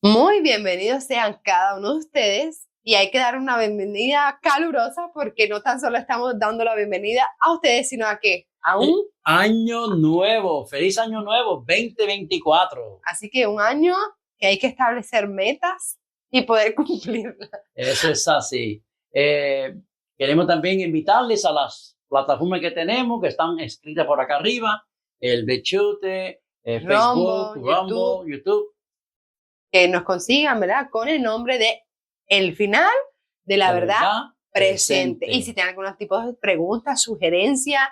Muy bienvenidos sean cada uno de ustedes y hay que dar una bienvenida calurosa porque no tan solo estamos dando la bienvenida a ustedes, sino a qué, a un, Año nuevo, feliz año nuevo 2024. así que un año que hay que establecer metas y poder cumplirlas. Eso es así. Queremos también invitarles a las plataformas que tenemos, que están escritas por acá arriba, el Bechute, Facebook, Rumble, YouTube. Que nos consigan, ¿verdad? Con el nombre de El Final de la Verdad Presente. Y si tienen algún tipo de preguntas, sugerencias,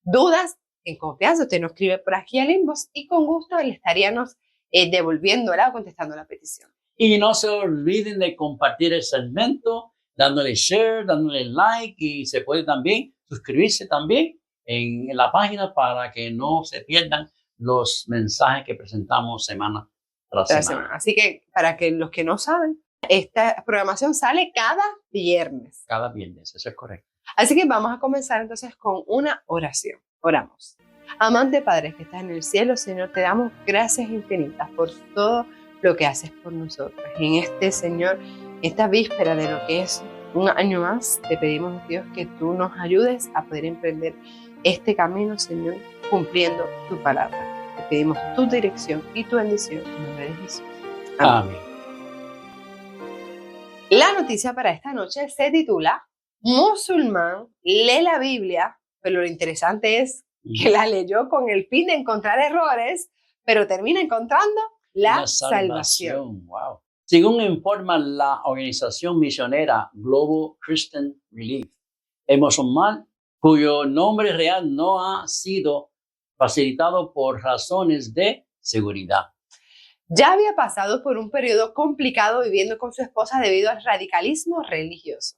dudas, en confianza, usted nos escribe por aquí al inbox y con gusto le estaríamos devolviendo, ¿verdad? O contestando la petición. Y no se olviden de compartir el segmento, dándole share, dándole like, y se puede también suscribirse también en la página para que no se pierdan los mensajes que presentamos semana tras semana. Así que para que los que no saben, esta programación sale cada viernes. Cada viernes, eso es correcto. Así que vamos a comenzar entonces con una oración. Oramos. Amante Padre que estás en el cielo, Señor, te damos gracias infinitas por todo lo que haces por nosotros. En este, Señor, esta víspera de lo que es un año más, te pedimos, Dios, que tú nos ayudes a poder emprender este camino, Señor, cumpliendo tu palabra. Te pedimos tu dirección y tu bendición en nombre de Jesús. Amén. La noticia para esta noche se titula Musulmán lee la Biblia, pero lo interesante es que la leyó con el fin de encontrar errores, pero termina encontrando la salvación. Wow. Según informa la organización misionera Global Christian Relief, el musulmán cuyo nombre real no ha sido facilitado por razones de seguridad. Ya había pasado por un periodo complicado viviendo con su esposa debido al radicalismo religioso.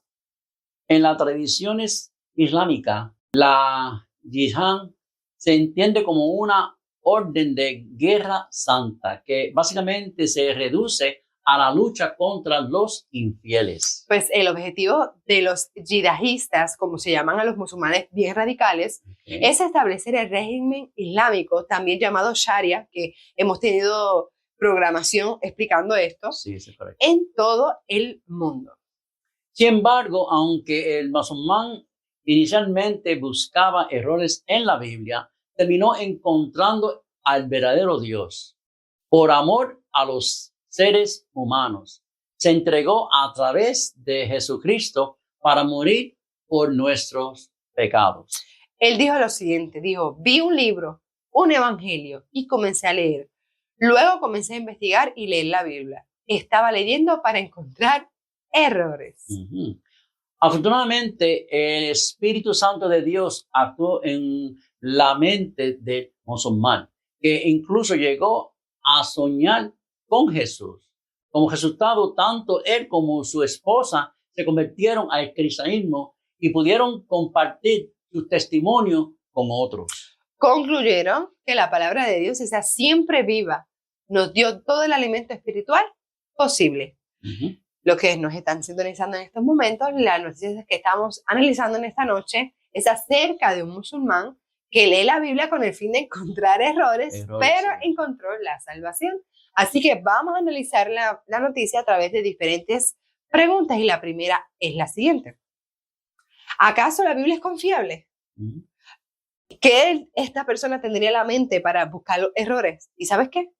En las tradiciones islámicas, la yihad se entiende como una orden de guerra santa que básicamente se reduce a la lucha contra los infieles. Pues el objetivo de los yihadistas, como se llaman a los musulmanes bien radicales, es establecer el régimen islámico, también llamado Sharia, que hemos tenido programación explicando esto, sí, en todo el mundo. Sin embargo, aunque el musulmán inicialmente buscaba errores en la Biblia, terminó encontrando al verdadero Dios. Por amor a los seres humanos, se entregó a través de Jesucristo para morir por nuestros pecados. Él dijo lo siguiente, dijo, vi un libro, un evangelio, y comencé a leer. Luego comencé a investigar y leer la Biblia. Estaba leyendo para encontrar errores. Afortunadamente, el Espíritu Santo de Dios actuó en la mente del musulmán, que incluso llegó a soñar con Jesús. Como resultado, tanto él como su esposa se convirtieron al cristianismo y pudieron compartir su testimonio con otros. Concluyeron que la palabra de Dios, esa siempre viva, nos dio todo el alimento espiritual posible. Lo que nos están sintonizando en estos momentos, las noticias que estamos analizando en esta noche, es acerca de un musulmán que lee la Biblia con el fin de encontrar errores, pero sí encontró la salvación. Así que vamos a analizar la noticia a través de diferentes preguntas y la primera es la siguiente. ¿Acaso la Biblia es confiable? ¿Qué esta persona tendría en la mente para buscar los errores? ¿Y sabes qué?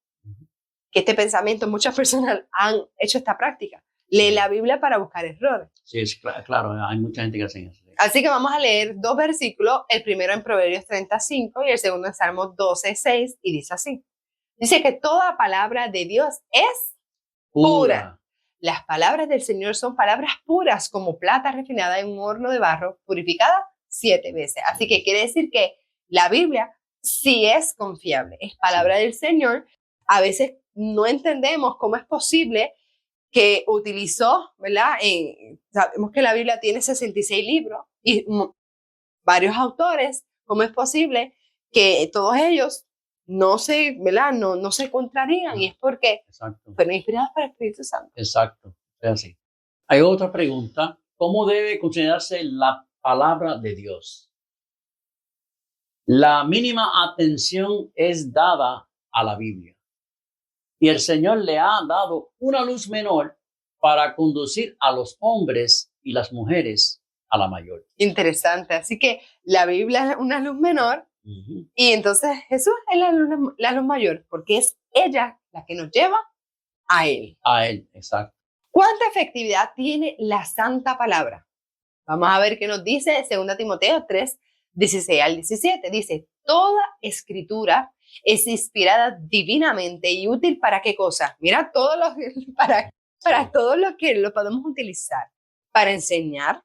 Que este pensamiento, muchas personas han hecho esta práctica. Lee la Biblia para buscar errores. Sí, es claro, hay mucha gente que hace eso. Así que vamos a leer dos versículos, el primero en Proverbios 35 y el segundo en Salmos 12:6, y dice así. Dice que toda palabra de Dios es pura. Las palabras del Señor son palabras puras como plata refinada en un horno de barro, purificada 7 veces. Así que quiere decir que la Biblia sí es confiable, es palabra del Señor. A veces no entendemos cómo es posible que utilizó, ¿verdad? Sabemos que la Biblia tiene 66 libros y varios autores. ¿Cómo es posible que todos ellos no se, ¿verdad? No se contradigan? Y es porque fueron inspirados por el Espíritu Santo. Exacto, es así. Hay otra pregunta. ¿Cómo debe considerarse la palabra de Dios? La mínima atención es dada a la Biblia. Y el Señor le ha dado una luz menor para conducir a los hombres y las mujeres a la mayor. Interesante. Así que la Biblia es una luz menor y entonces Jesús es la luz mayor, porque es ella la que nos lleva a Él. A Él, exacto. ¿Cuánta efectividad tiene la santa palabra? Vamos a ver qué nos dice 2 Timoteo 3, 16 al 17. Dice, toda escritura es inspirada divinamente y útil para qué cosa. Mira, para todo lo que lo podemos utilizar. Para enseñar,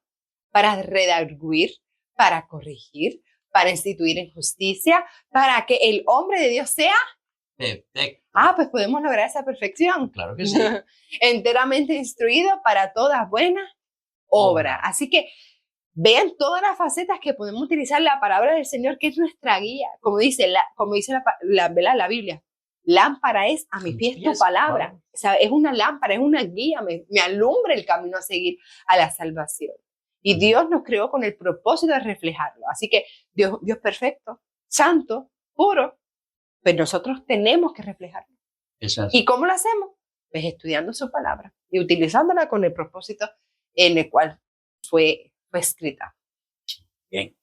para redarguir, para corregir, para instituir en justicia, para que el hombre de Dios sea perfecto. Pues podemos lograr esa perfección. Claro que sí. Enteramente instruido para toda buena obra. Así que vean todas las facetas que podemos utilizar la palabra del Señor, que es nuestra guía. Como dice la Biblia, lámpara es a mis pies tu palabra. O sea, es una lámpara, es una guía, me alumbra el camino a seguir a la salvación. Y Dios nos creó con el propósito de reflejarlo. Así que Dios perfecto, santo, puro, pues nosotros tenemos que reflejarlo. Exacto. ¿Y cómo lo hacemos? Pues estudiando su palabra y utilizándola con el propósito en el cual fue escrita. Bien.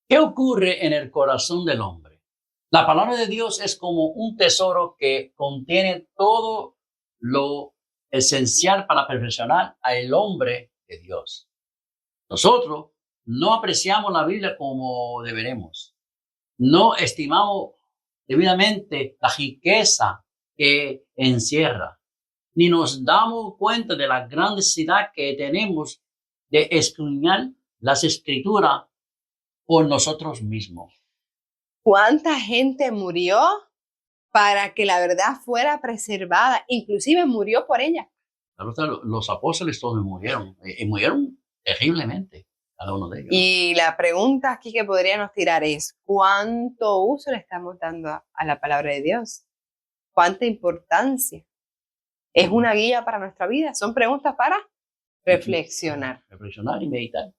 ¿Qué ocurre en el corazón del hombre? La palabra de Dios es como un tesoro que contiene todo lo esencial para perfeccionar al hombre de Dios. Nosotros no apreciamos la Biblia como deberemos. No estimamos debidamente la riqueza que encierra, ni nos damos cuenta de la gran necesidad que tenemos de escudriñar las Escrituras por nosotros mismos. ¿Cuánta gente murió para que la verdad fuera preservada? Inclusive murió por ella. Los apóstoles todos murieron, y murieron terriblemente, cada uno de ellos. Y la pregunta aquí que podríamos tirar es, ¿cuánto uso le estamos dando a la palabra de Dios? ¿Cuánta importancia? ¿Es una guía para nuestra vida? Son preguntas para reflexionar. Reflexionar y meditar.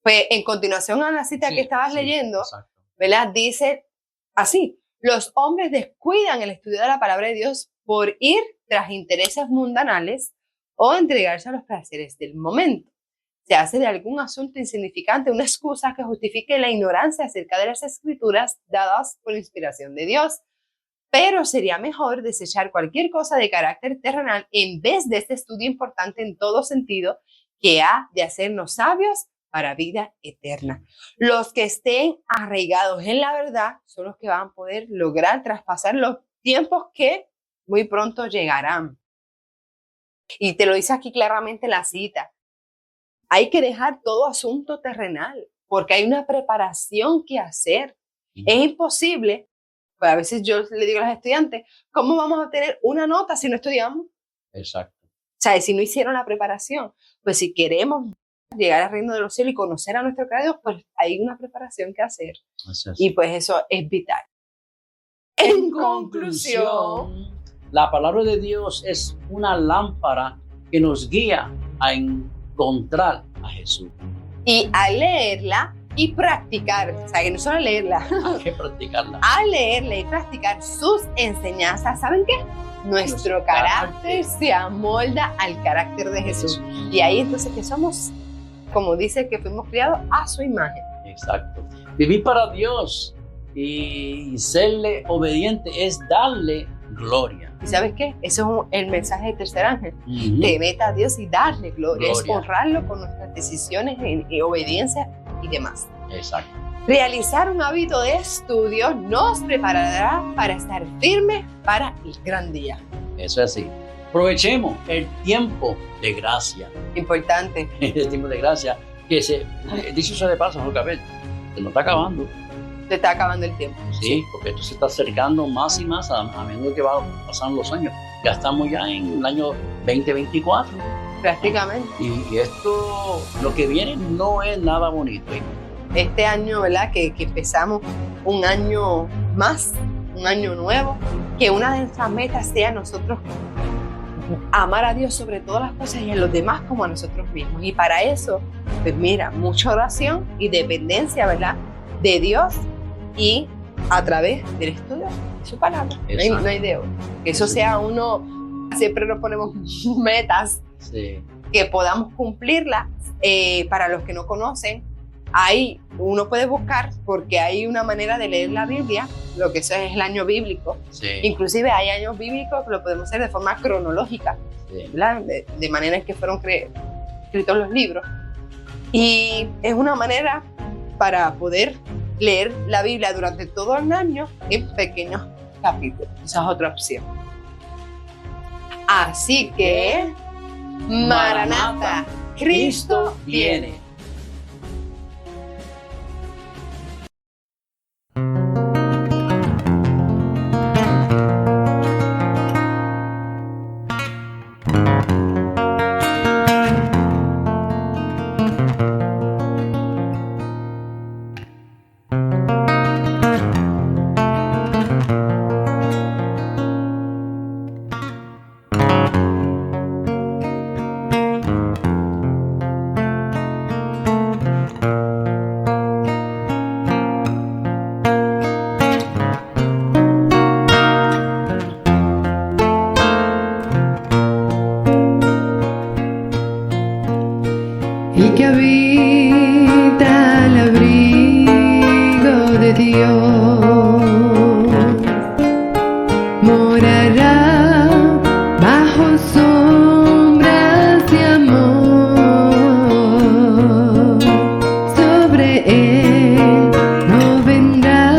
Pues en continuación a la cita que estabas leyendo, exacto. ¿Verdad? Dice así, los hombres descuidan el estudio de la palabra de Dios por ir tras intereses mundanales o entregarse a los placeres del momento. Se hace de algún asunto insignificante una excusa que justifique la ignorancia acerca de las escrituras dadas por inspiración de Dios. Pero sería mejor desechar cualquier cosa de carácter terrenal en vez de este estudio importante en todo sentido que ha de hacernos sabios para vida eterna. Los que estén arraigados en la verdad son los que van a poder lograr traspasar los tiempos que muy pronto llegarán. Y te lo dice aquí claramente la cita. Hay que dejar todo asunto terrenal porque hay una preparación que hacer. Es imposible, pues a veces yo le digo a los estudiantes, ¿cómo vamos a obtener una nota si no estudiamos? Exacto. O sea, si no hicieron la preparación, pues si queremos llegar al reino de los cielos y conocer a nuestro Creador, pues hay una preparación que hacer. Y pues eso es vital. En conclusión, la palabra de Dios es una lámpara que nos guía a encontrar a Jesús. Y al leerla y practicar, o sea, que no solo leerla, hay que practicarla. Al leerla y practicar sus enseñanzas, ¿saben qué? Nuestro carácter se amolda al carácter de Jesús. Y ahí entonces que somos, como dice, que fuimos criados a su imagen. Exacto. Vivir para Dios y serle obediente es darle gloria. ¿Y sabes qué? Eso es el mensaje del tercer ángel. Temer a Dios y darle gloria. Es honrarlo con nuestras decisiones en obediencia y demás. Exacto. Realizar un hábito de estudio nos preparará para estar firmes para el gran día. Eso es así. Aprovechemos el tiempo de gracia. Importante. El tiempo de gracia. Que dicho sea de paso, Jocabel, se nos está acabando. Se está acabando el tiempo. Sí, porque esto se está acercando más y más a medida que van pasando los años. Ya estamos ya en el año 2024. Prácticamente. Y esto, lo que viene no es nada bonito. Este año, ¿verdad? Que empezamos un año más, un año nuevo, que una de nuestras metas sea nosotros amar a Dios sobre todas las cosas y a los demás como a nosotros mismos. Y para eso, pues mira, mucha oración y dependencia, ¿verdad? De Dios y a través del estudio de su palabra. No hay de otra. Que eso sea uno, siempre nos ponemos metas que podamos cumplirlas. Para los que no conocen, ahí uno puede buscar, porque hay una manera de leer la Biblia, lo que eso es el año bíblico. Inclusive hay años bíblicos que lo podemos hacer de forma cronológica, de manera en que fueron escritos los libros. Y es una manera para poder leer la Biblia durante todo el año en pequeños capítulos. Esa es otra opción. Así que, Maranatha, Cristo viene. El que habita al abrigo de Dios morará bajo sombras de amor. Sobre él no vendrá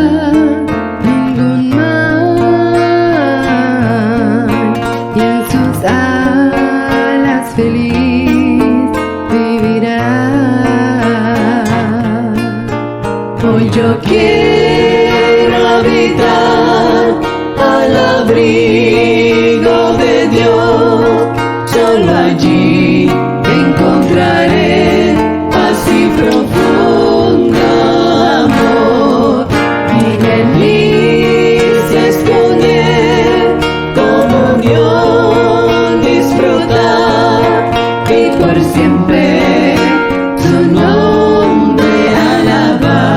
ningún mal, y en sus alas feliz hoy yo quiero habitar al abrigo de Dios, solo allí encontraré paz y profundo amor. Mi delicia es con él, comunión disfrutar y por siempre su nombre alabar.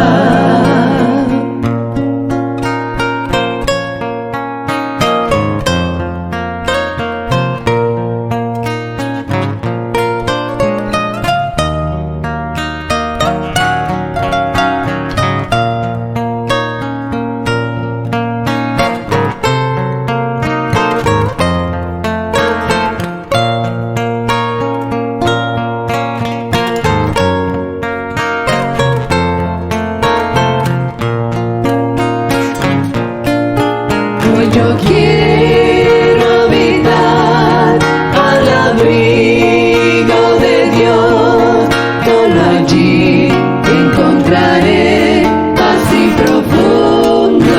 Hoy yo quiero habitar al abrigo de Dios, solo allí encontraré paz y profundo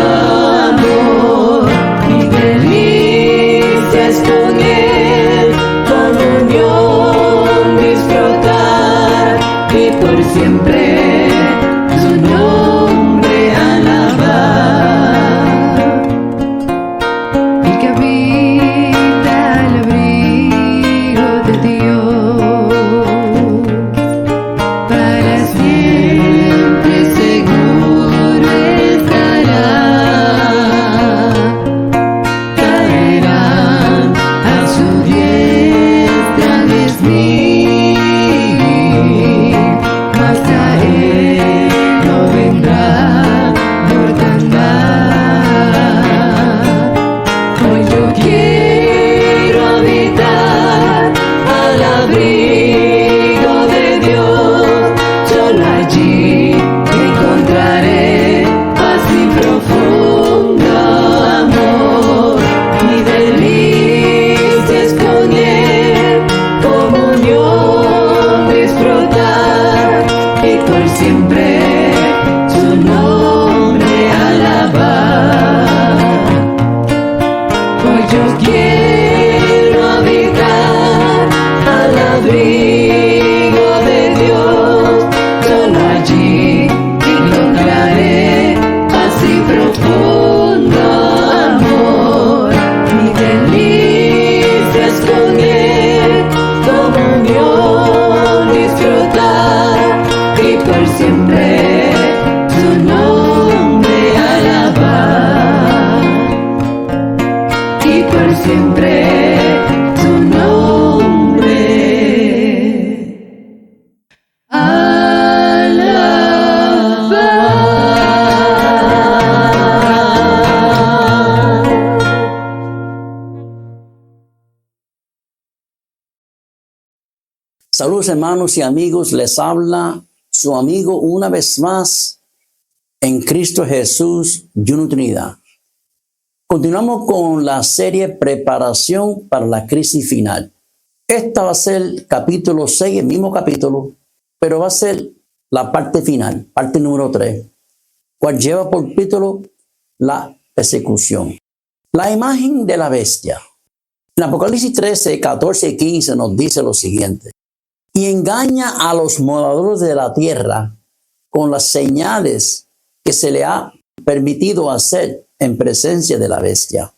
amor. Mi delicia es con él, comunión disfrutar y por siempre su nombre alabar. siempre su nombre. Saludos hermanos y amigos, les habla su amigo una vez más en Cristo Jesús, Juno Trinidad. Continuamos con la serie Preparación para la Crisis Final. Esta va a ser el capítulo 6, el mismo capítulo, pero va a ser la parte final, parte número 3, cual lleva por título la persecución. La imagen de la bestia. En Apocalipsis 13, 14 y 15 nos dice lo siguiente. Y engaña a los moradores de la tierra con las señales que se le ha permitido hacer en presencia de la bestia,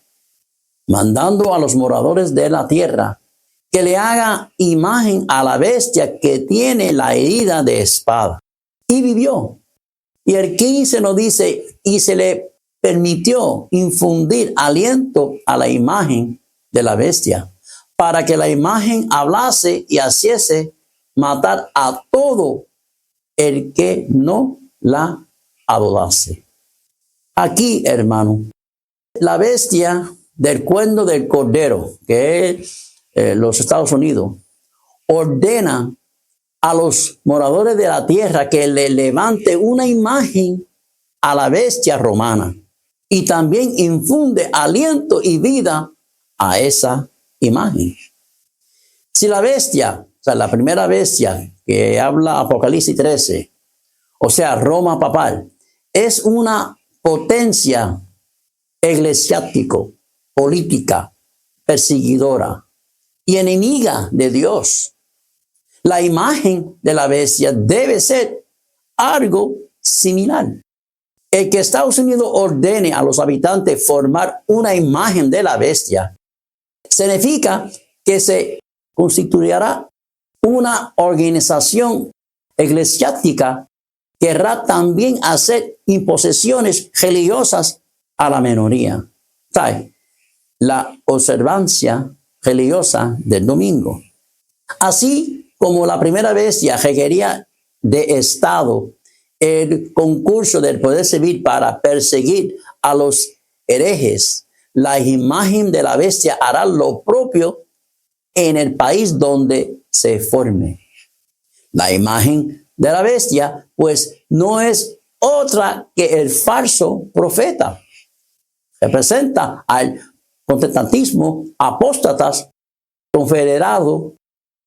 mandando a los moradores de la tierra que le haga imagen a la bestia que tiene la herida de espada. Y vivió. Y el 15 nos dice, y se le permitió infundir aliento a la imagen de la bestia, para que la imagen hablase y hiciese matar a todo el que no la adorase. Aquí, hermano, la bestia del cuerno del cordero, que es los Estados Unidos, ordena a los moradores de la tierra que le levante una imagen a la bestia romana y también infunde aliento y vida a esa imagen. Si la bestia, o sea, la primera bestia que habla Apocalipsis 13, o sea, Roma papal, es una potencia eclesiástico, política, perseguidora y enemiga de Dios. La imagen de la bestia debe ser algo similar. El que Estados Unidos ordene a los habitantes formar una imagen de la bestia significa que se constituirá una organización eclesiástica que querrá también hacer imposiciones religiosas a la minoría. ¿Sabe? La observancia religiosa del domingo. Así como la primera bestia requería de Estado el concurso del poder civil para perseguir a los herejes, la imagen de la bestia hará lo propio en el país donde se forme. La imagen de la bestia, pues, no es otra que el falso profeta. Representa al protestantismo apóstatas confederado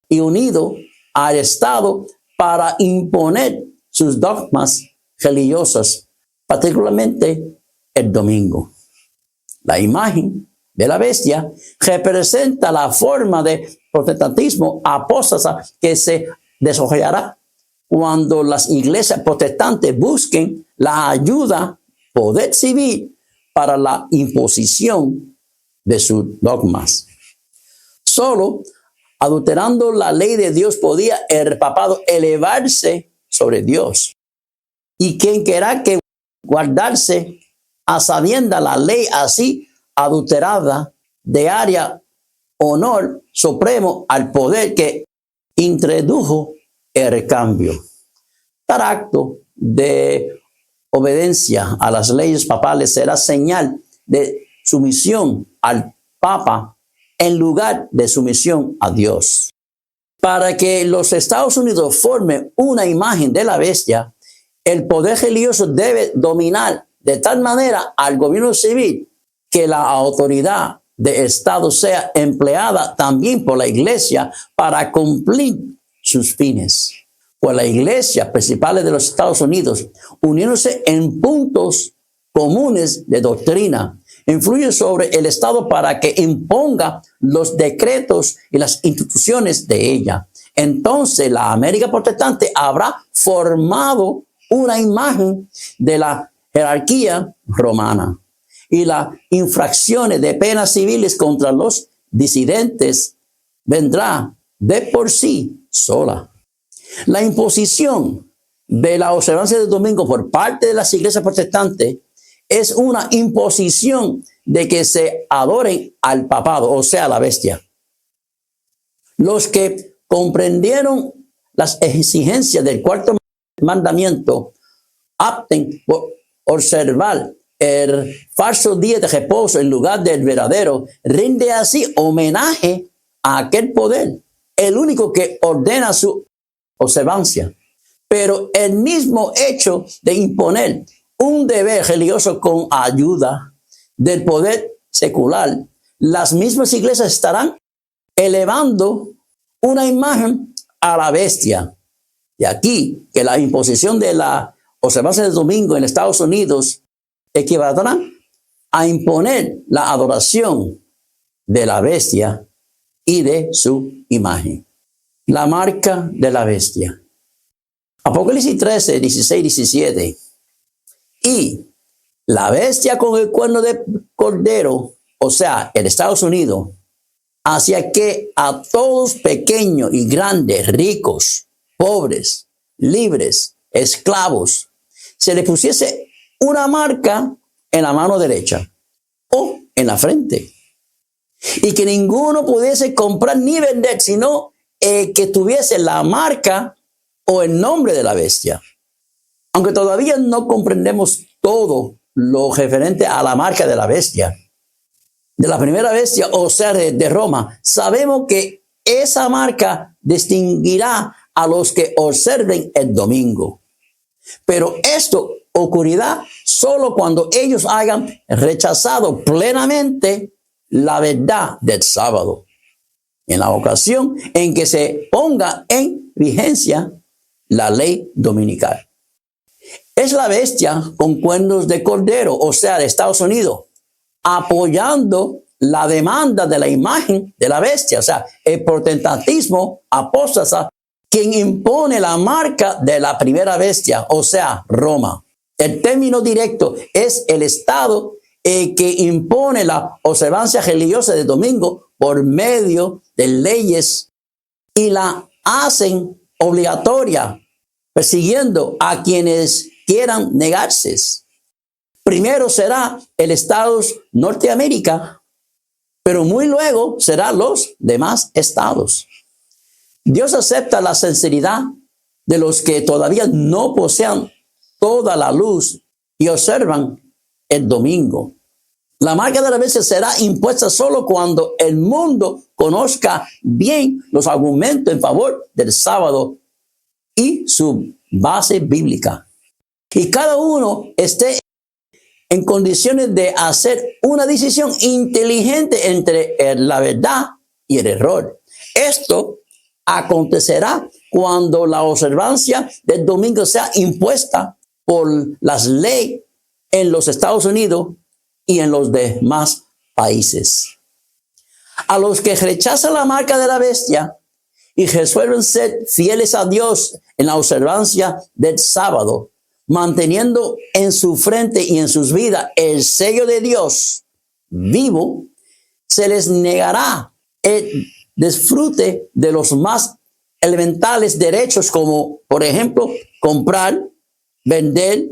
y unido al Estado para imponer sus dogmas religiosos, particularmente el domingo. La imagen de la bestia representa la forma de protestantismo apóstata que se desarrollará cuando las iglesias protestantes busquen la ayuda, poder civil para la imposición de sus dogmas. Solo adulterando la ley de Dios podía el papado elevarse sobre Dios. Y quien quiera que guardarse a sabienda la ley así adulterada de área honor supremo al poder que introdujo el cambio. Tal acto de obediencia a las leyes papales será señal de sumisión al Papa en lugar de sumisión a Dios. Para que los Estados Unidos formen una imagen de la bestia, el poder religioso debe dominar de tal manera al gobierno civil que la autoridad de Estado sea empleada también por la iglesia para cumplir sus fines. Pues la iglesia principal de los Estados Unidos, uniéndose en puntos comunes de doctrina, influye sobre el Estado para que imponga los decretos y las instituciones de ella. Entonces la América protestante habrá formado una imagen de la jerarquía romana y las infracciones de penas civiles contra los disidentes vendrá de por sí sola. La imposición de la observancia del domingo por parte de las iglesias protestantes es una imposición de que se adoren al papado, o sea, la bestia. Los que comprendieron las exigencias del cuarto mandamiento opten por observar el falso día de reposo en lugar del verdadero, rinde así homenaje a aquel poder, el único que ordena su observancia. Pero el mismo hecho de imponer un deber religioso con ayuda del poder secular, las mismas iglesias estarán elevando una imagen a la bestia. De aquí que la imposición de la observancia del domingo en Estados Unidos equivaldrá a imponer la adoración de la bestia y de su imagen. La marca de la bestia. Apocalipsis 13, 16, 17. Y la bestia con el cuerno de cordero, o sea, en Estados Unidos, hacia que a todos pequeños y grandes, ricos, pobres, libres, esclavos, se le pusiese una marca en la mano derecha o en la frente. Y que ninguno pudiese comprar ni vender, sino que tuviese la marca o el nombre de la bestia. Aunque todavía no comprendemos todo lo referente a la marca de la bestia, de la primera bestia, o sea, de Roma, sabemos que esa marca distinguirá a los que observen el domingo. Pero esto ocurrirá solo cuando ellos hayan rechazado plenamente la verdad del sábado, en la ocasión en que se ponga en vigencia la ley dominical. Es la bestia con cuernos de cordero, o sea, de Estados Unidos, apoyando la demanda de la imagen de la bestia, o sea, el protestantismo apóstata, quien impone la marca de la primera bestia, o sea, Roma. El término directo es el Estado que impone la observancia religiosa del domingo por medio de leyes y la hacen obligatoria, persiguiendo a quienes quieran negarse. Primero será el Estados Norteamérica, pero muy luego serán los demás estados. Dios acepta la sinceridad de los que todavía no posean toda la luz y observan el domingo. La marca de la bestia será impuesta solo cuando el mundo conozca bien los argumentos en favor del sábado y su base bíblica. Y cada uno esté en condiciones de hacer una decisión inteligente entre la verdad y el error. Esto acontecerá cuando la observancia del domingo sea impuesta por las leyes en los Estados Unidos y en los demás países. A los que rechazan la marca de la bestia y resuelven ser fieles a Dios en la observancia del sábado, manteniendo en su frente y en sus vidas el sello de Dios vivo, se les negará el disfrute de los más elementales derechos como, por ejemplo, comprar, vender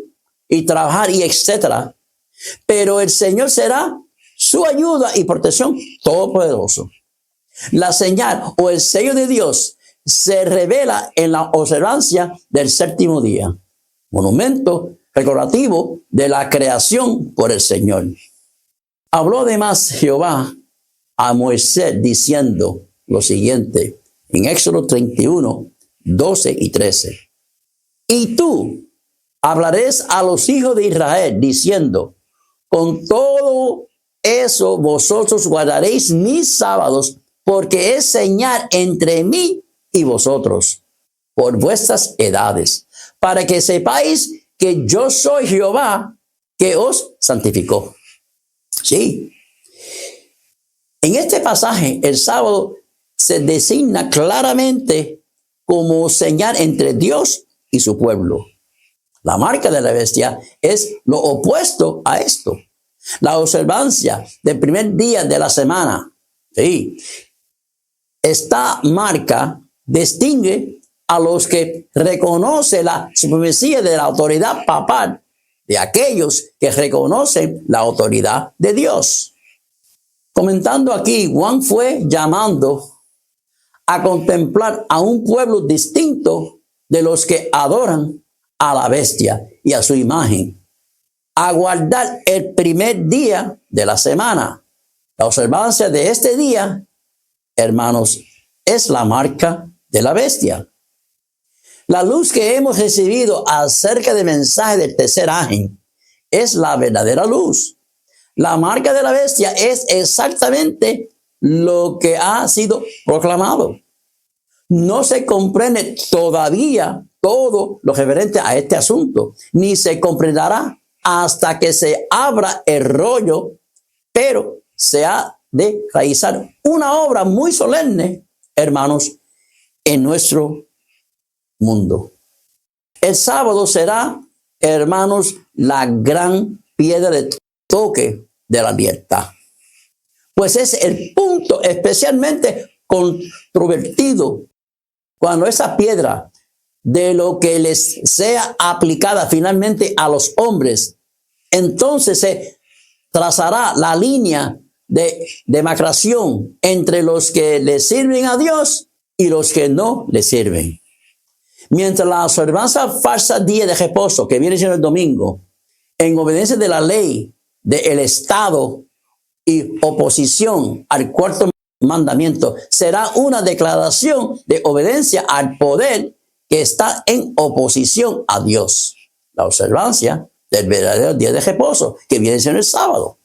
y trabajar y etcétera. Pero el Señor será su ayuda y protección todopoderoso. La señal o el sello de Dios se revela en la observancia del séptimo día, monumento recordativo de la creación por el Señor. Habló además Jehová a Moisés diciendo lo siguiente en Éxodo 31, 12 y 13. Y tú hablarás a los hijos de Israel diciendo, con todo eso vosotros guardaréis mis sábados, porque es señal entre mí y vosotros por vuestras edades, para que sepáis que yo soy Jehová que os santificó. Sí. En este pasaje, el sábado se designa claramente como señal entre Dios y su pueblo. La marca de la bestia es lo opuesto a esto. La observancia del primer día de la semana. Sí. Esta marca distingue a los que reconoce la supremacía de la autoridad papal de aquellos que reconocen la autoridad de Dios. Comentando aquí, Juan fue llamando a contemplar a un pueblo distinto de los que adoran a la bestia y a su imagen, a guardar el primer día de la semana. La observancia de este día, hermanos, es la marca de la bestia. La luz que hemos recibido acerca del mensaje del tercer ángel es la verdadera luz. La marca de la bestia es exactamente lo que ha sido proclamado. No se comprende todavía todo lo referente a este asunto, ni se comprenderá hasta que se abra el rollo, pero se ha de realizar una obra muy solemne, hermanos, en nuestro mundo. El sábado será, hermanos, la gran piedra de toque de la libertad, pues es el punto especialmente controvertido cuando esa piedra de lo que les sea aplicada finalmente a los hombres, entonces se trazará la línea de demarcación entre los que le sirven a Dios y los que no le sirven. Mientras la observancia falsa día de reposo, que viene siendo el domingo, en obediencia de la ley del Estado y oposición al cuarto mandamiento, será una declaración de obediencia al poder que está en oposición a Dios. La observancia del verdadero día de reposo, que viene siendo el sábado.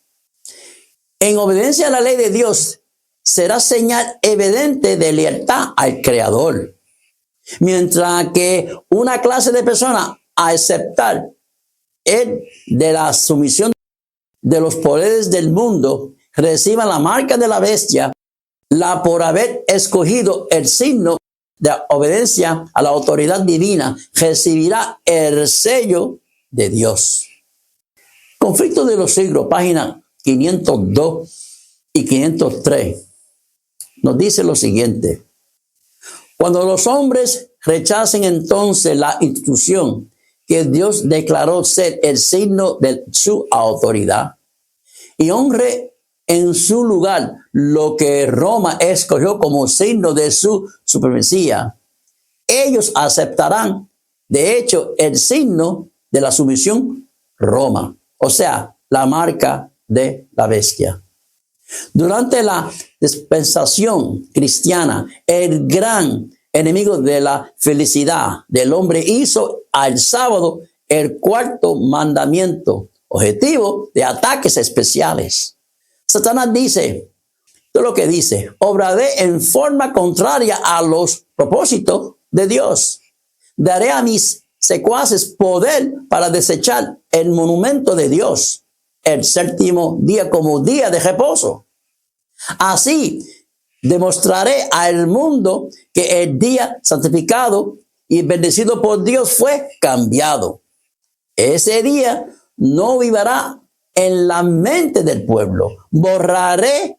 En obediencia a la ley de Dios, será señal evidente de lealtad al Creador. Mientras que una clase de personas a aceptar de la sumisión de los poderes del mundo reciban la marca de la bestia, la por haber escogido el signo de obediencia a la autoridad divina, recibirá el sello de Dios. Conflicto de los siglos, página 502 y 503, nos dice lo siguiente. Cuando los hombres rechacen entonces la institución que Dios declaró ser el signo de su autoridad y honre en su lugar lo que Roma escogió como signo de su supremacía, ellos aceptarán, de hecho, el signo de la sumisión Roma, o sea, la marca de la bestia. Durante la dispensación cristiana, el gran enemigo de la felicidad del hombre hizo al sábado el cuarto mandamiento, objetivo de ataques especiales. Satanás dice, todo lo que dice, obraré en forma contraria a los propósitos de Dios. Daré a mis secuaces poder para desechar el monumento de Dios, el séptimo día como día de reposo. Así demostraré al mundo que el día santificado y bendecido por Dios fue cambiado. Ese día no vivirá en la mente del pueblo. Borraré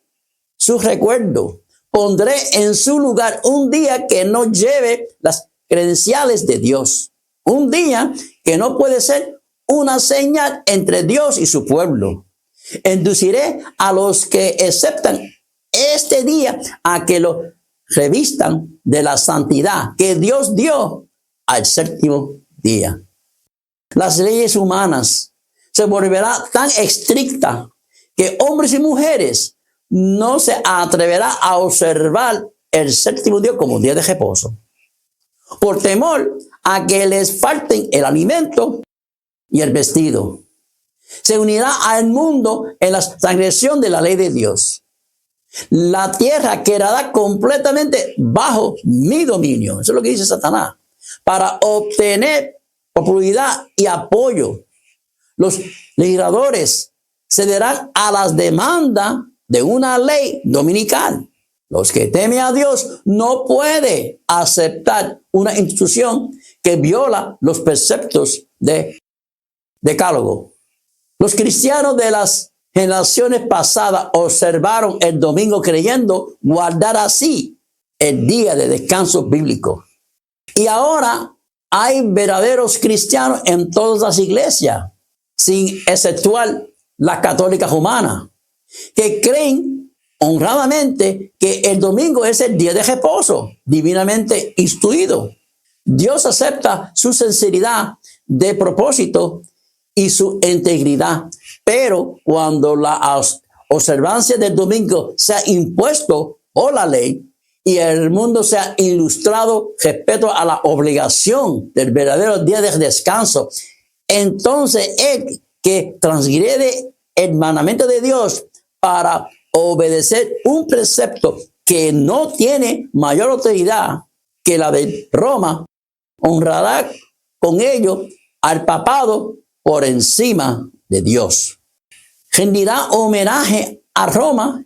su recuerdo. Pondré en su lugar un día que no lleve las credenciales de Dios. Un día que no puede ser una señal entre Dios y su pueblo. Induciré a los que aceptan este día a que lo revistan de la santidad que Dios dio al séptimo día. Las leyes humanas se volverán tan estrictas que hombres y mujeres no se atreverán a observar el séptimo día como día de reposo, por temor a que les falten el alimento y el vestido. Se unirá al mundo en la transgresión de la ley de Dios. La tierra quedará completamente bajo mi dominio. Eso es lo que dice Satanás. Para obtener popularidad y apoyo, los legisladores cederán a las demandas de una ley dominical. Los que temen a Dios no pueden aceptar una institución que viola los preceptos de decálogo. Los cristianos de las generaciones pasadas observaron el domingo creyendo guardar así el día de descanso bíblico. Y ahora hay verdaderos cristianos en todas las iglesias. sin exceptuar las católicas humanas, que creen honradamente que el domingo es el día de reposo, divinamente instituido. Dios acepta su sinceridad de propósito y su integridad, pero cuando la observancia del domingo sea impuesto por la ley y el mundo sea ilustrado respecto a la obligación del verdadero día de descanso, entonces el que transgrede el mandamiento de Dios para obedecer un precepto que no tiene mayor autoridad que la de Roma, honrará con ello al papado por encima de Dios. Rendirá homenaje a Roma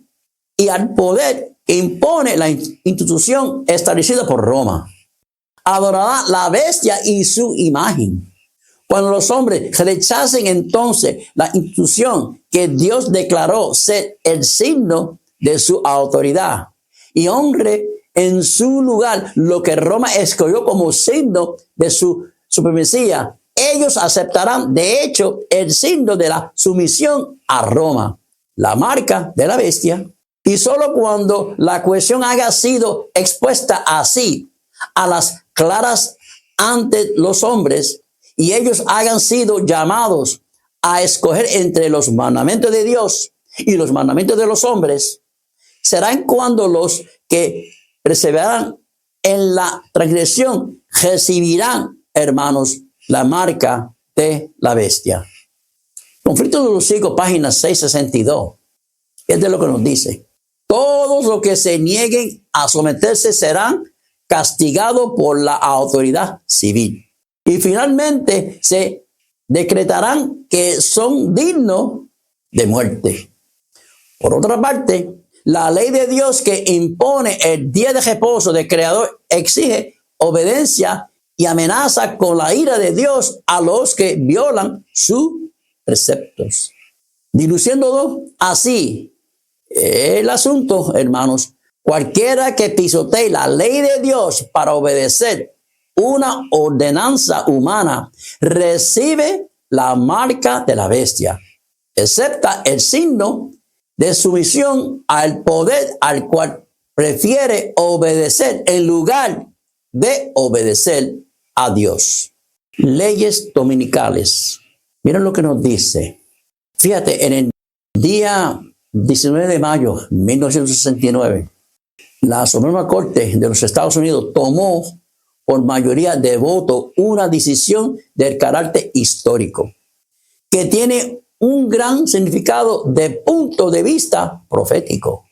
y al poder que impone la institución establecida por Roma. Adorará la bestia y su imagen. Cuando los hombres rechacen entonces la institución que Dios declaró ser el signo de su autoridad y honre en su lugar lo que Roma escogió como signo de su supremacía, ellos aceptarán de hecho el signo de la sumisión a Roma, la marca de la bestia. Y solo cuando la cuestión haya sido expuesta así a las claras ante los hombres y ellos hayan sido llamados a escoger entre los mandamientos de Dios y los mandamientos de los hombres, serán cuando los que perseveran en la transgresión recibirán, hermanos, la marca de la bestia. Conflicto de los siglos, página 662. Es de lo que nos dice. Todos los que se nieguen a someterse serán castigados por la autoridad civil. Y finalmente se decretarán que son dignos de muerte. Por otra parte, la ley de Dios que impone el día de reposo del Creador exige obediencia y amenaza con la ira de Dios a los que violan sus preceptos. Diluciendo así el asunto, hermanos, cualquiera que pisotee la ley de Dios para obedecer una ordenanza humana recibe la marca de la bestia, excepto el signo de sumisión al poder al cual prefiere obedecer en lugar de obedecer a Dios. Leyes dominicales. Miren lo que nos dice. Fíjate, en el día 19 de mayo de 1969, la Suprema Corte de los Estados Unidos tomó por mayoría de voto una decisión del carácter histórico que tiene un gran significado de punto de vista profético.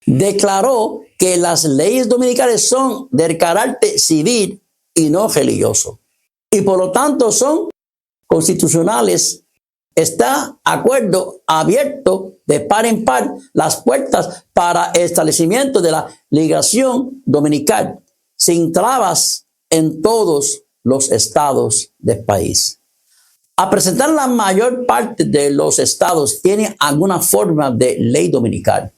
Declaró que las leyes dominicales son del carácter civil y no religioso, y por lo tanto son constitucionales. Está acuerdo abierto de par en par las puertas para establecimiento de la ligación dominical sin trabas en todos los estados del país. A presentar la mayor parte de los estados tiene alguna forma de ley dominical.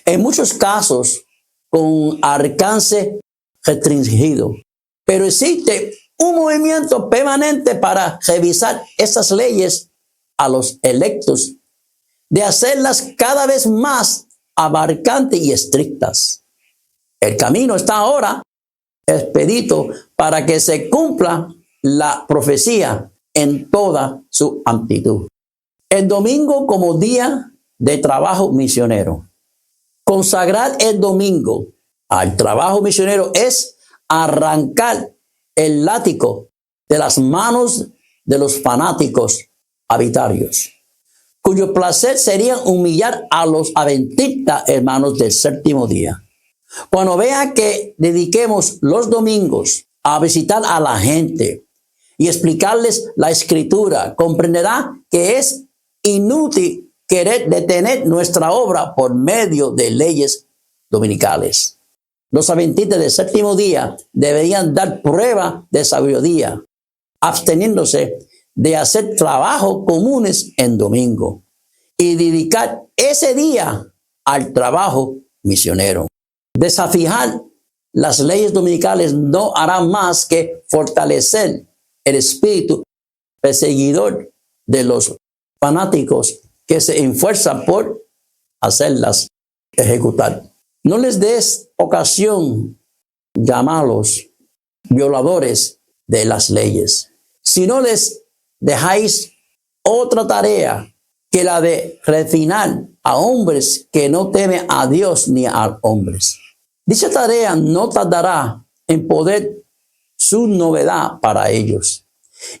En muchos casos con alcance restringido. Pero existe un movimiento permanente para revisar esas leyes a los electos, de hacerlas cada vez más abarcantes y estrictas. El camino está ahora expedito para que se cumpla la profecía en toda su amplitud. El domingo como día de trabajo misionero. Consagrar el domingo al trabajo misionero es arrancar el látigo de las manos de los fanáticos arbitrarios, cuyo placer sería humillar a los adventistas hermanos del séptimo día. Cuando vea que dediquemos los domingos a visitar a la gente y explicarles la escritura, comprenderá que es inútil querer detener nuestra obra por medio de leyes dominicales. Los adventistas del séptimo día deberían dar prueba de sabiduría, absteniéndose de hacer trabajos comunes en domingo y dedicar ese día al trabajo misionero. Desafiar las leyes dominicales no hará más que fortalecer el espíritu perseguidor de los fanáticos que se esfuerzan por hacerlas ejecutar. No les des ocasión llamarlos violadores de las leyes. Si no les dejáis otra tarea que la de refinar a hombres que no temen a Dios ni a hombres. Dicha tarea no tardará en poder su novedad para ellos.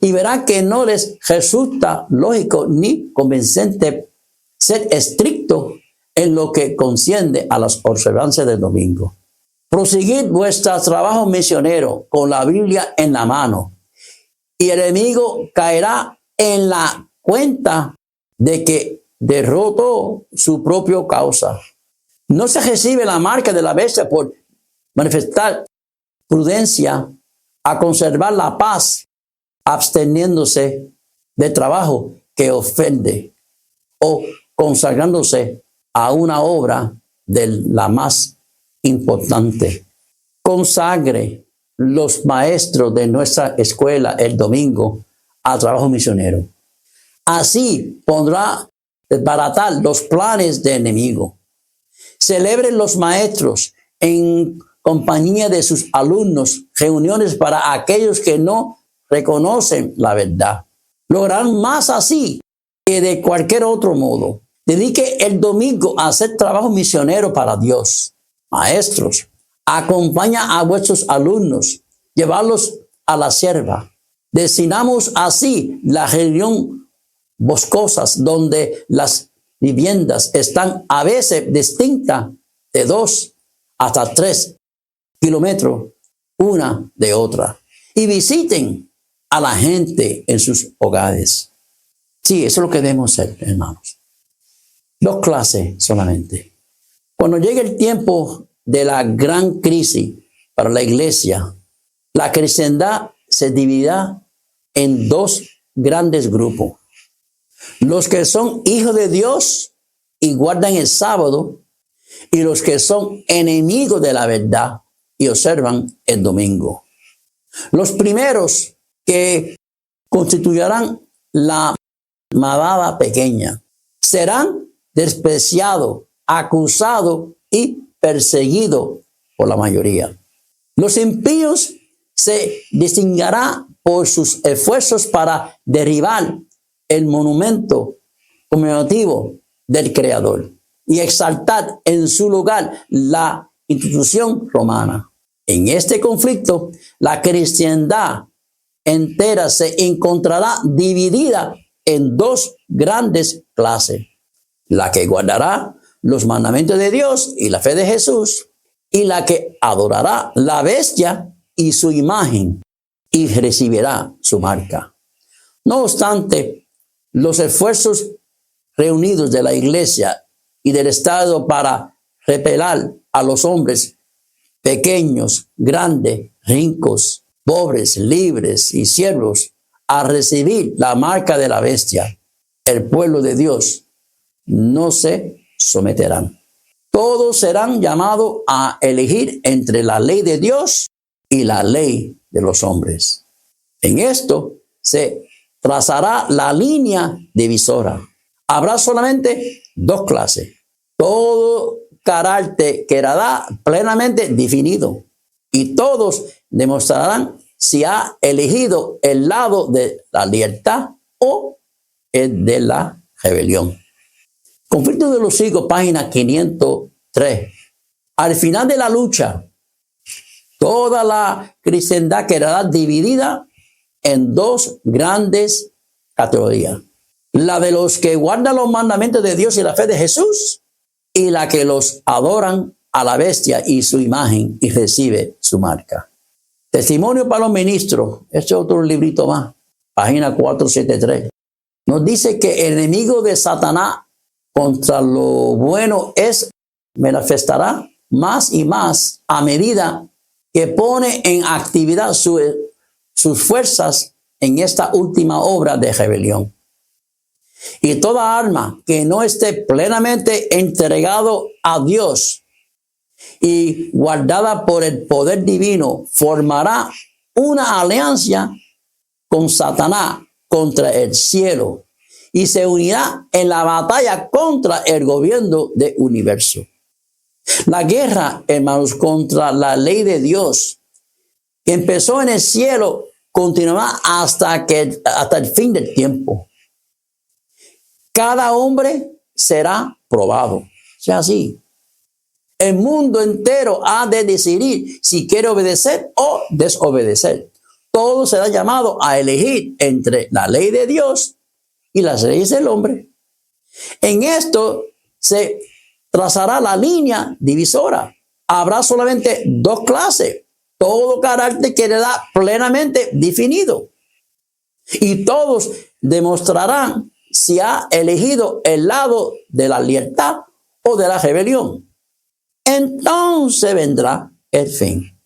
Y verán que no les resulta lógico ni convincente ser estricto en lo que concierne a las observancias del domingo. Proseguid vuestro trabajo misionero con la Biblia en la mano, y el enemigo caerá en la cuenta de que derrotó su propia causa. No se recibe la marca de la bestia por manifestar prudencia a conservar la paz, absteniéndose de trabajo que ofende o consagrándose a una obra de la más importante. Consagre los maestros de nuestra escuela el domingo al trabajo misionero. Así podrá desbaratar los planes del enemigo. Celebren los maestros en compañía de sus alumnos reuniones para aquellos que no reconocen la verdad. Lograrán más así que de cualquier otro modo. Dedique el domingo a hacer trabajo misionero para Dios. Maestros, acompaña a vuestros alumnos, llevarlos a la sierva. Destinamos así la región boscosas donde las viviendas están a veces distintas de 2 hasta 3 kilómetros una de otra. Y visiten a la gente en sus hogares. Sí, eso es lo que debemos hacer, hermanos. 2 clases solamente. Cuando llegue el tiempo de la gran crisis para la iglesia, la cristiandad se dividirá en 2 grandes grupos. Los que son hijos de Dios y guardan el sábado, y los que son enemigos de la verdad y observan el domingo. Los primeros que constituirán la manada pequeña serán despreciados, acusados y perseguidos por la mayoría. Los impíos se distinguirán por sus esfuerzos para derribar el monumento conmemorativo del Creador y exaltar en su lugar la institución romana. En este conflicto, la cristiandad entera se encontrará dividida en 2 grandes clases: la que guardará los mandamientos de Dios y la fe de Jesús, y la que adorará la bestia y su imagen y recibirá su marca. No obstante, los esfuerzos reunidos de la iglesia y del Estado para repeler a los hombres pequeños, grandes, ricos, pobres, libres y siervos a recibir la marca de la bestia, el pueblo de Dios no se someterán. Todos serán llamados a elegir entre la ley de Dios y la ley de los hombres. En esto se trazará la línea divisora. Habrá solamente 2 clases. Todo carácter quedará plenamente definido y todos demostrarán si ha elegido el lado de la libertad o el de la rebelión. Conflicto de los Siglos, página 503. Al final de la lucha, toda la cristiandad quedará dividida en 2 grandes categorías: la de los que guardan los mandamientos de Dios y la fe de Jesús, y la que los adoran a la bestia y su imagen y recibe su marca. Testimonio para los ministros, este es otro librito más, página 473. Nos dice que el enemigo de Satanás contra lo bueno manifestará más y más a medida que pone en actividad sus fuerzas en esta última obra de rebelión. Y toda alma que no esté plenamente entregado a Dios y guardada por el poder divino formará una alianza con Satanás contra el cielo y se unirá en la batalla contra el gobierno del universo. La guerra, hermanos, contra la ley de Dios, que empezó en el cielo, continuará hasta el fin del tiempo. Cada hombre será probado. O sea, así. El mundo entero ha de decidir si quiere obedecer o desobedecer. Todo será llamado a elegir entre la ley de Dios y las leyes del hombre. En esto se trazará la línea divisora. Habrá solamente dos clases. Todo carácter quedará plenamente definido. Y todos demostrarán si ha elegido el lado de la libertad o de la rebelión. Entonces vendrá el fin.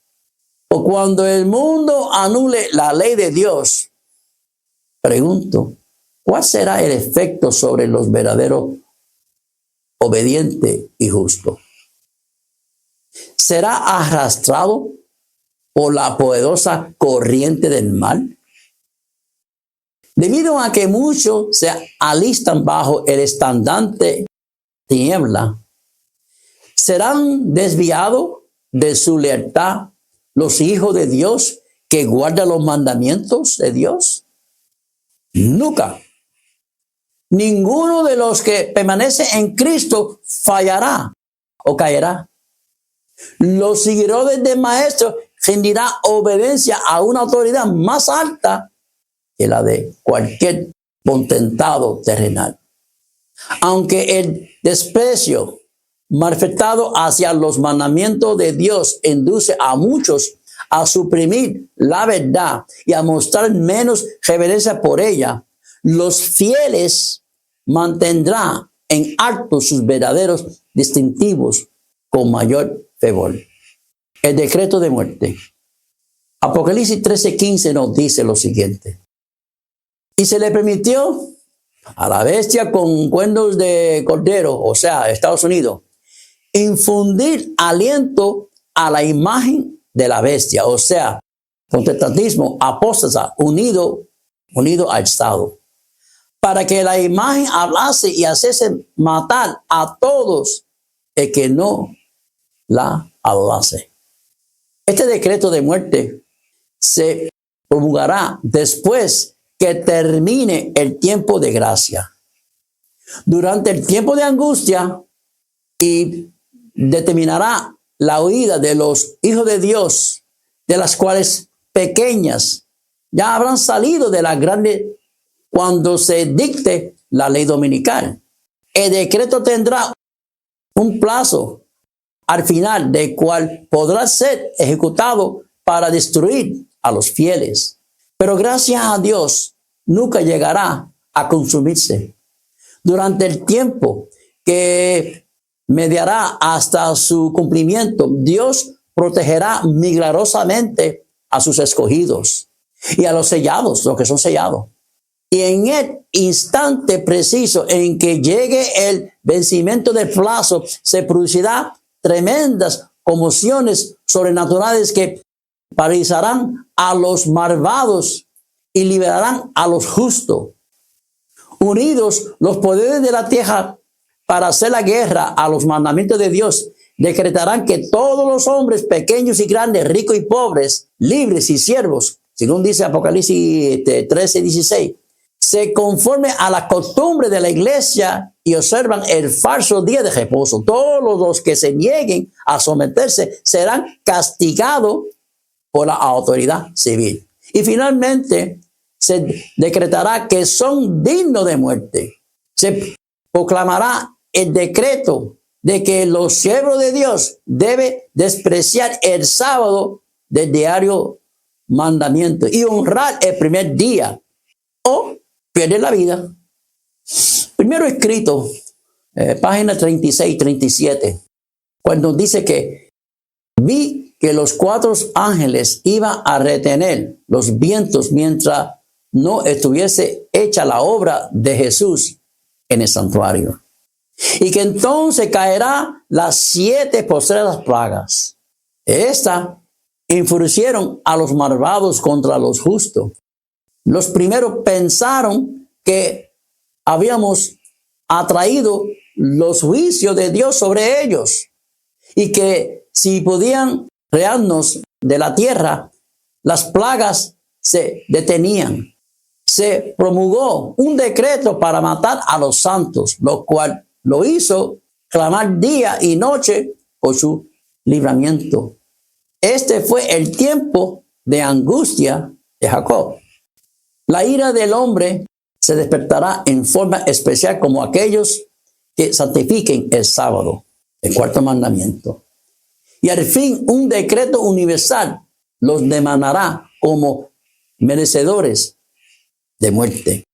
O cuando el mundo anule la ley de Dios, pregunto, ¿cuál será el efecto sobre los verdaderos obedientes y justos? ¿Será arrastrado por la poderosa corriente del mal? Debido a que muchos se alistan bajo el estandarte tiniebla, ¿serán desviados de su lealtad los hijos de Dios que guardan los mandamientos de Dios? Nunca. Ninguno de los que permanece en Cristo fallará o caerá. Los seguidores del Maestro rendirá obediencia a una autoridad más alta que la de cualquier potentado terrenal. Aunque el desprecio manifestado hacia los mandamientos de Dios induce a muchos a suprimir la verdad y a mostrar menos reverencia por ella, los fieles mantendrán en alto sus verdaderos distintivos con mayor fervor. El decreto de muerte. Apocalipsis 13:15 nos dice lo siguiente. Y se le permitió a la bestia con cuernos de cordero, o sea, Estados Unidos, infundir aliento a la imagen de la bestia, o sea, protestantismo apóstata unido al Estado, para que la imagen hablase y hiciese matar a todos el que no la adorase. Este decreto de muerte se promulgará después que termine el tiempo de gracia. Durante el tiempo de angustia y determinará la huida de los hijos de Dios, de las cuales pequeñas ya habrán salido de la grande cuando se dicte la ley dominical. El decreto tendrá un plazo al final del cual podrá ser ejecutado para destruir a los fieles. Pero gracias a Dios nunca llegará a consumirse. Durante el tiempo que mediará hasta su cumplimiento, Dios protegerá milagrosamente a sus escogidos y a los sellados, los que son sellados. Y en el instante preciso en que llegue el vencimiento del plazo, se producirá tremendas conmociones sobrenaturales que paralizarán a los malvados y liberarán a los justos. Unidos los poderes de la tierra para hacer la guerra a los mandamientos de Dios, decretarán que todos los hombres, pequeños y grandes, ricos y pobres, libres y siervos, según dice Apocalipsis 13:16, se conformen a la costumbre de la iglesia y observan el falso día de reposo. Todos los que se nieguen a someterse serán castigados por la autoridad civil. Y finalmente se decretará que son dignos de muerte. Se proclamará el decreto de que los siervos de Dios deben despreciar el sábado del diario mandamiento y honrar el primer día o pierden la vida. Primero escrito, página 36-37, cuando dice que vi que los 4 ángeles iban a retener los vientos mientras no estuviese hecha la obra de Jesús en el santuario. Y que entonces caerá las 7 postreras plagas. Estas enfurecieron a los malvados contra los justos. Los primeros pensaron que habíamos atraído los juicios de Dios sobre ellos y que si podían rearnos de la tierra, las plagas se detenían. Se promulgó un decreto para matar a los santos, lo cual lo hizo clamar día y noche por su libramiento. Este fue el tiempo de angustia de Jacob. La ira del hombre se despertará en forma especial como aquellos que santifiquen el sábado, el cuarto mandamiento. Y al fin un decreto universal los demandará como merecedores de muerte.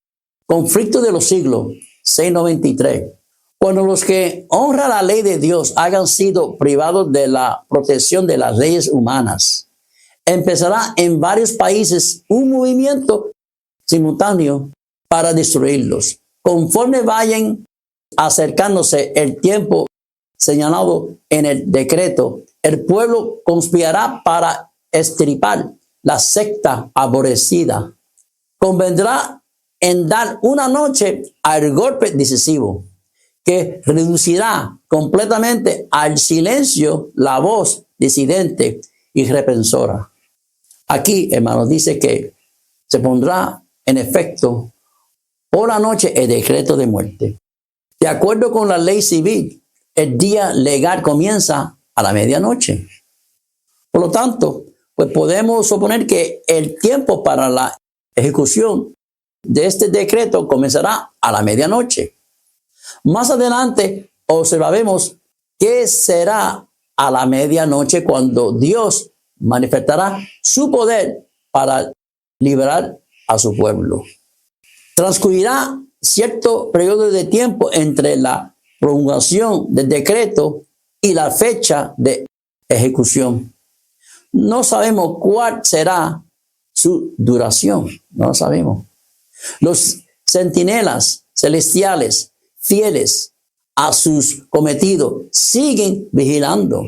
Conflicto de los siglos, 693. Cuando los que honran la ley de Dios hayan sido privados de la protección de las leyes humanas, empezará en varios países un movimiento simultáneo para destruirlos. Conforme vayan acercándose el tiempo señalado en el decreto, el pueblo conspirará para extirpar la secta aborrecida. Convendrá en dar una noche al golpe decisivo, que reducirá completamente al silencio la voz disidente y reprensora. Aquí, hermanos, dice que se pondrá en efecto por la noche el decreto de muerte. De acuerdo con la ley civil, el día legal comienza a la medianoche. Por lo tanto, pues podemos suponer que el tiempo para la ejecución de este decreto comenzará a la medianoche. Más adelante observaremos qué será a la medianoche cuando Dios manifestará su poder para liberar a su pueblo. Transcurrirá cierto periodo de tiempo entre la promulgación del decreto y la fecha de ejecución. No sabemos cuál será su duración, no lo sabemos. Los centinelas celestiales fieles a sus cometidos siguen vigilando.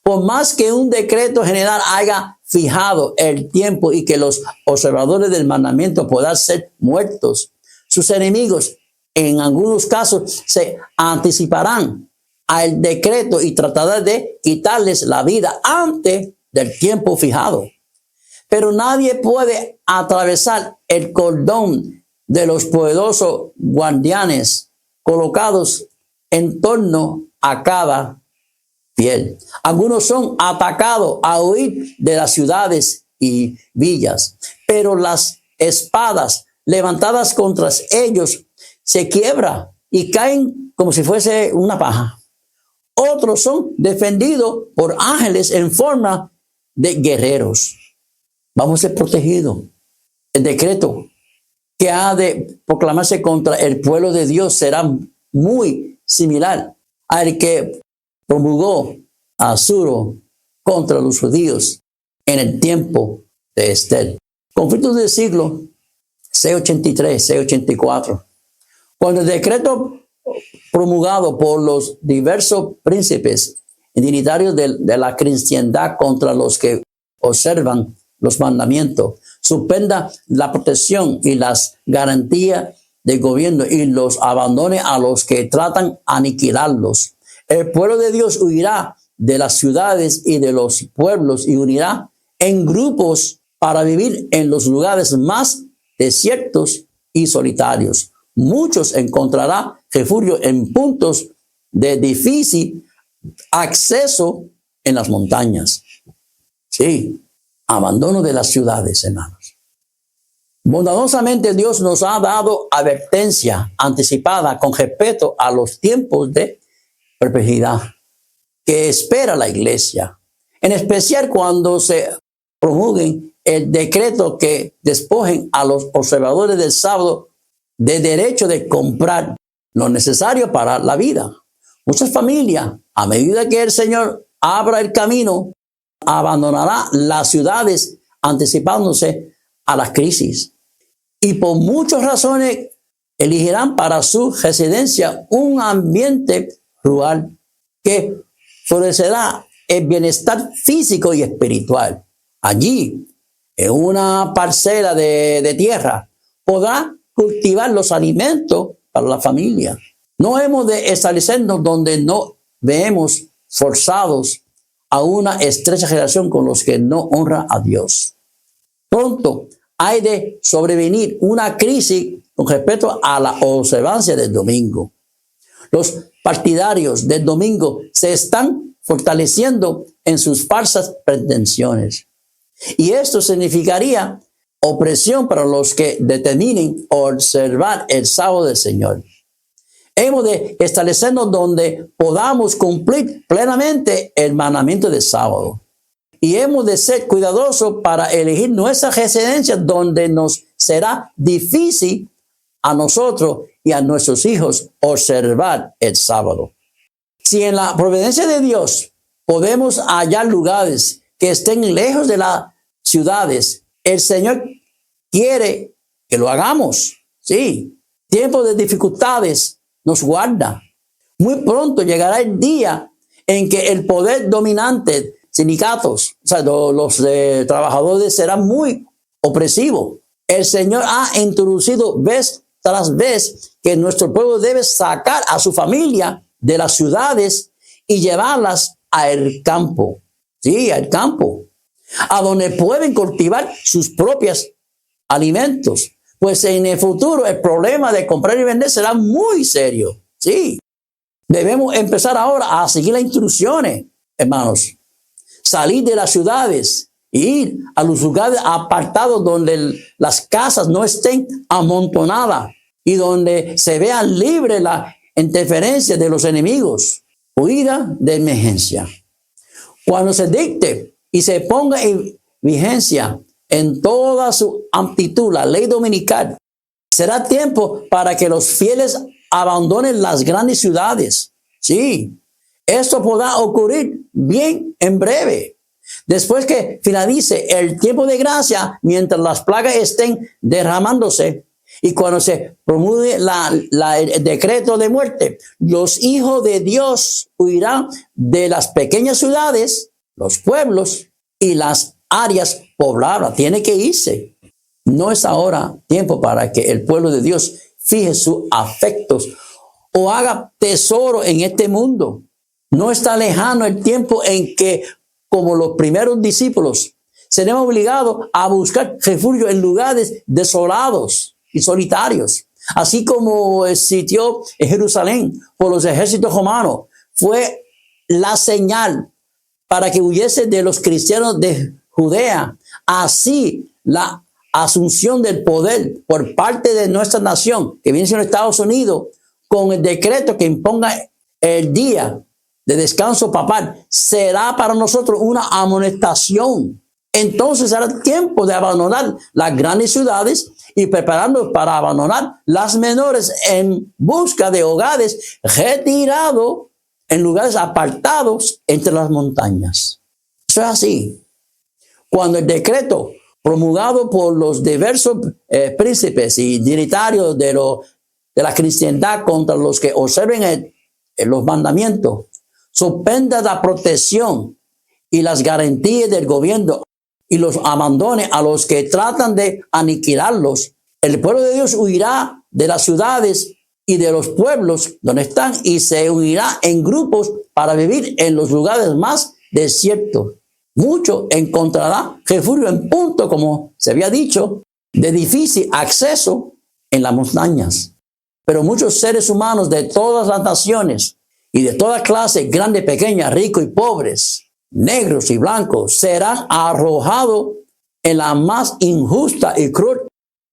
Por más que un decreto general haya fijado el tiempo y que los observadores del mandamiento puedan ser muertos, sus enemigos en algunos casos se anticiparán al decreto y tratarán de quitarles la vida antes del tiempo fijado. Pero nadie puede atravesar el cordón de los poderosos guardianes colocados en torno a cada fiel. Algunos son atacados a huir de las ciudades y villas, pero las espadas levantadas contra ellos se quiebran y caen como si fuese una paja. Otros son defendidos por ángeles en forma de guerreros. Vamos a ser protegidos. El decreto que ha de proclamarse contra el pueblo de Dios será muy similar al que promulgó Asuro contra los judíos en el tiempo de Esther. Conflictos del siglo 683, 684. Cuando el decreto promulgado por los diversos príncipes y dignitarios de la cristiandad contra los que observan los mandamientos suspenda la protección y las garantías del gobierno y los abandone a los que tratan de aniquilarlos, el pueblo de Dios huirá de las ciudades y de los pueblos y unirá en grupos para vivir en los lugares más desiertos y solitarios. Muchos encontrarán refugio en puntos de difícil acceso en las montañas. Sí, abandono de las ciudades, hermanos. Bondadosamente Dios nos ha dado advertencia anticipada con respecto a los tiempos de perplejidad que espera la iglesia, en especial cuando se promulguen el decreto que despojen a los observadores del sábado de derecho de comprar lo necesario para la vida. Muchas familias, a medida que el Señor abra el camino, abandonará las ciudades anticipándose a la crisis. Y por muchas razones elegirán para su residencia un ambiente rural que florecerá el bienestar físico y espiritual. Allí, en una parcela de tierra, podrá cultivar los alimentos para la familia. No hemos de establecernos donde no veamos forzados a una estrecha relación con los que no honran a Dios. Pronto hay de sobrevenir una crisis con respecto a la observancia del domingo. Los partidarios del domingo se están fortaleciendo en sus falsas pretensiones. Y esto significaría opresión para los que determinen observar el sábado del Señor. Hemos de establecernos donde podamos cumplir plenamente el mandamiento del sábado. Y hemos de ser cuidadosos para elegir nuestra residencia donde nos será difícil a nosotros y a nuestros hijos observar el sábado. Si en la providencia de Dios podemos hallar lugares que estén lejos de las ciudades, el Señor quiere que lo hagamos. Sí, tiempos de dificultades nos guarda. Muy pronto llegará el día en que el poder dominante, sindicatos, o sea, los trabajadores serán muy opresivos. El Señor ha introducido vez tras vez que nuestro pueblo debe sacar a su familia de las ciudades y llevarlas al campo. Sí, al campo, a donde pueden cultivar sus propios alimentos. Pues en el futuro el problema de comprar y vender será muy serio. Sí, debemos empezar ahora a seguir las instrucciones, hermanos. Salir de las ciudades e ir a los lugares apartados donde las casas no estén amontonadas y donde se vea libre la interferencia de los enemigos. Huida de emergencia. Cuando se dicte y se ponga en vigencia en toda su amplitud la ley dominical, será tiempo para que los fieles abandonen las grandes ciudades. Sí, esto podrá ocurrir bien en breve. Después que finalice el tiempo de gracia, mientras las plagas estén derramándose y cuando se promulgue el decreto de muerte, los hijos de Dios huirán de las pequeñas ciudades, los pueblos y las áreas pobladas. Tiene que irse. No es ahora tiempo para que el pueblo de Dios fije sus afectos o haga tesoro en este mundo. No está lejano el tiempo en que, como los primeros discípulos, seremos obligados a buscar refugio en lugares desolados y solitarios. Así como el sitio en Jerusalén por los ejércitos romanos fue la señal para que huyese de los cristianos de Judea. Así la asunción del poder por parte de nuestra nación, que viene siendo Estados Unidos, con el decreto que imponga el día de descanso papal, será para nosotros una amonestación. Entonces será tiempo de abandonar las grandes ciudades y prepararnos para abandonar las menores en busca de hogares retirados en lugares apartados entre las montañas. Eso es así. Cuando el decreto promulgado por los diversos príncipes y dignatarios de la cristiandad contra los que observen los mandamientos, suspenda la protección y las garantías del gobierno y los abandone a los que tratan de aniquilarlos, el pueblo de Dios huirá de las ciudades y de los pueblos donde están y se unirá en grupos para vivir en los lugares más desiertos. Mucho encontrará refugio en punto, como se había dicho, de difícil acceso en las montañas. Pero muchos seres humanos de todas las naciones y de toda clase, grandes, pequeñas, ricos y pobres, negros y blancos, serán arrojados en la más injusta y cruel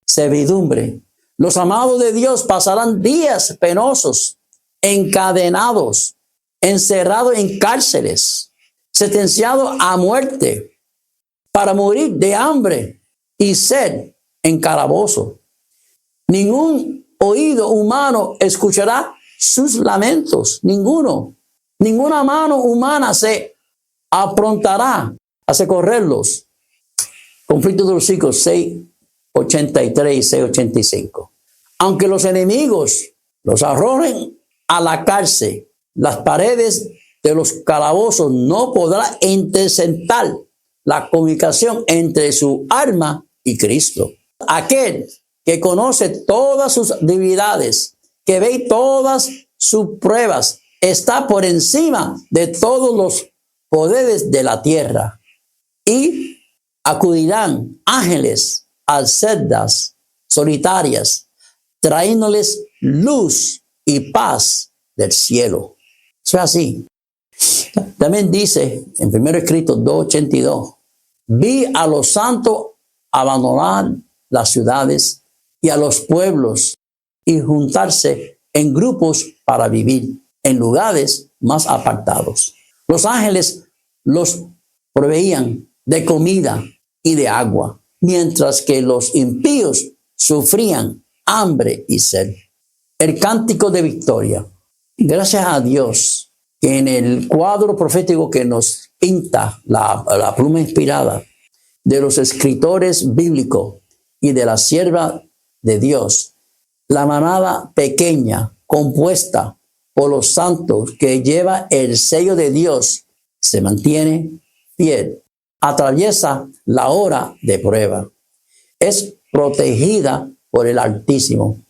servidumbre. Los amados de Dios pasarán días penosos, encadenados, encerrados en cárceles, sentenciados a muerte, para morir de hambre y sed en calabozo. Ningún oído humano escuchará sus lamentos, ninguno. Ninguna mano humana se aprontará a socorrerlos. Conflicto de los siglos 6:83 y 6:85. Aunque los enemigos los arrojen a la cárcel, las paredes de los calabozos no podrán interceptar la comunicación entre su alma y Cristo. Aquel que conoce todas sus debilidades que ve todas sus pruebas, está por encima de todos los poderes de la tierra. Y acudirán ángeles a celdas solitarias, trayéndoles luz y paz del cielo. Eso es así. También dice en 1 Escritos 2:82, vi a los santos abandonar las ciudades y a los pueblos y juntarse en grupos para vivir en lugares más apartados. Los ángeles los proveían de comida y de agua, mientras que los impíos sufrían hambre y sed. El cántico de victoria. Gracias a Dios que en el cuadro profético que nos pinta la pluma inspirada de los escritores bíblicos y de la sierva de Dios, la manada pequeña compuesta por los santos que lleva el sello de Dios se mantiene fiel, atraviesa la hora de prueba, es protegida por el Altísimo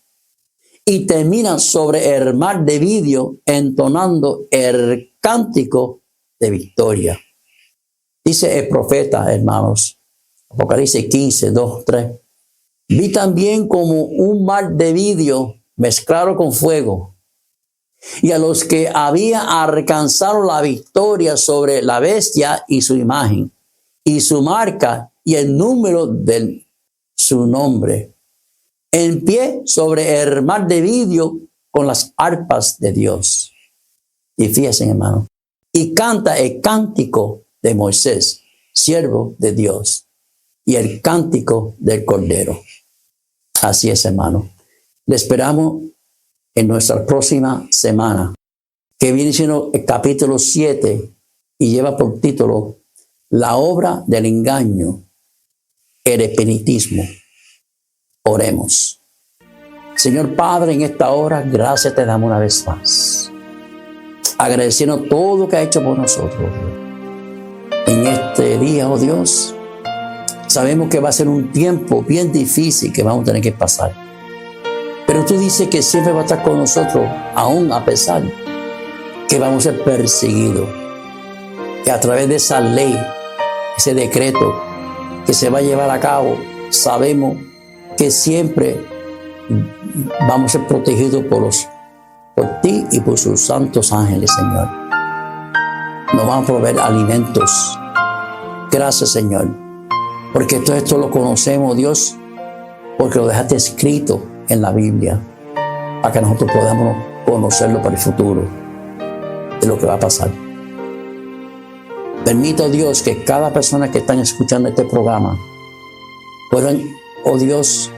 y termina sobre el mar de vidrio entonando el cántico de victoria. Dice el profeta, hermanos, Apocalipsis 15, 2, 3. Vi también como un mar de vidrio mezclado con fuego, y a los que había alcanzado la victoria sobre la bestia y su imagen, y su marca y el número de su nombre, en pie sobre el mar de vidrio con las arpas de Dios. Y fíjense, hermano, y canta el cántico de Moisés, siervo de Dios, y el cántico del Cordero. Así es, hermano. Le esperamos en nuestra próxima semana, que viene siendo el capítulo 7 y lleva por título La obra del engaño, el espiritismo. Oremos. Señor Padre, en esta hora, gracias te damos una vez más, agradeciendo todo lo que ha hecho por nosotros. En este día, oh Dios, sabemos que va a ser un tiempo bien difícil que vamos a tener que pasar. Pero tú dices que siempre va a estar con nosotros, aún a pesar que vamos a ser perseguidos. Que a través de esa ley, ese decreto que se va a llevar a cabo, sabemos que siempre vamos a ser protegidos por ti y por sus santos ángeles, Señor. Nos van a proveer alimentos. Gracias, Señor, porque todo esto lo conocemos, Dios, porque lo dejaste escrito en la Biblia, para que nosotros podamos conocerlo para el futuro de lo que va a pasar. Permita, Dios, que cada persona que están escuchando este programa puedan, oh Dios,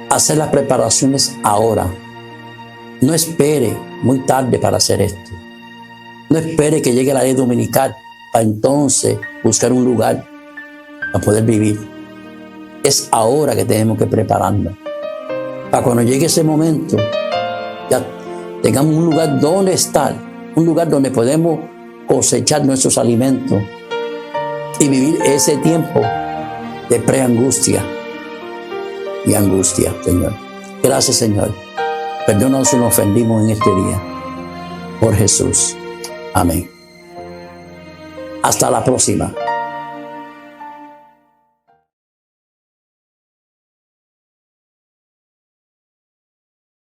hacer las preparaciones ahora. No espere muy tarde para hacer esto. No espere que llegue la ley dominical para entonces buscar un lugar para poder vivir. Es ahora que tenemos que prepararnos, para cuando llegue ese momento ya tengamos un lugar donde estar, un lugar donde podemos cosechar nuestros alimentos y vivir ese tiempo de preangustia y angustia, Señor. Gracias, Señor. Perdónanos si nos ofendimos en este día. Por Jesús. Amén. Hasta la próxima.